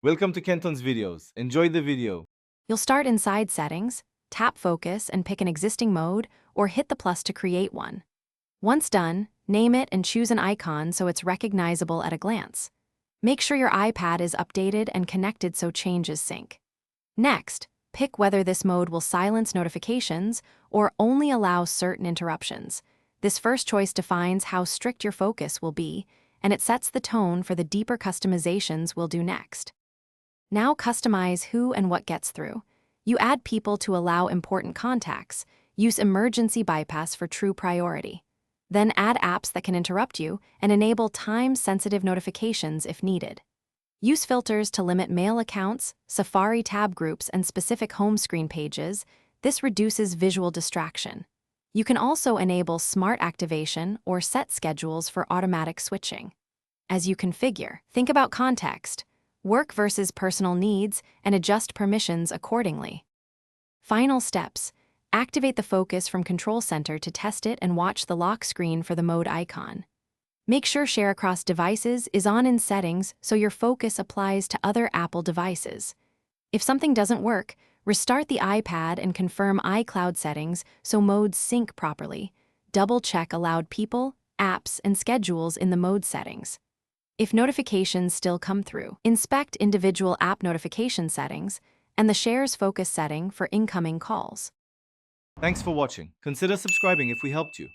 Welcome to Kenton's videos. Enjoy the video. You'll start inside Settings, tap Focus and pick an existing mode, or hit the plus to create one. Once done, name it and choose an icon so it's recognizable at a glance. Make sure your iPad is updated and connected so changes sync. Next, pick whether this mode will silence notifications or only allow certain interruptions. This first choice defines how strict your focus will be, and it sets the tone for the deeper customizations we'll do next. Now customize who and what gets through. You add people to allow important contacts. Use emergency bypass for true priority. Then add apps that can interrupt you and enable time-sensitive notifications if needed. Use filters to limit mail accounts, Safari tab groups, and specific home screen pages. This reduces visual distraction. You can also enable smart activation or set schedules for automatic switching. As you configure, think about context, work versus personal needs, and adjust permissions accordingly. Final steps. Activate the focus from Control Center to test it and watch the lock screen for the mode icon. Make sure Share Across Devices is on in Settings so your focus applies to other Apple devices. If something doesn't work, restart the iPad and confirm iCloud settings so modes sync properly. Double-check allowed people, apps, and schedules in the mode settings. If notifications still come through, inspect individual app notification settings and the Shares Focus setting for incoming calls. Thanks for watching. Consider subscribing if we helped you.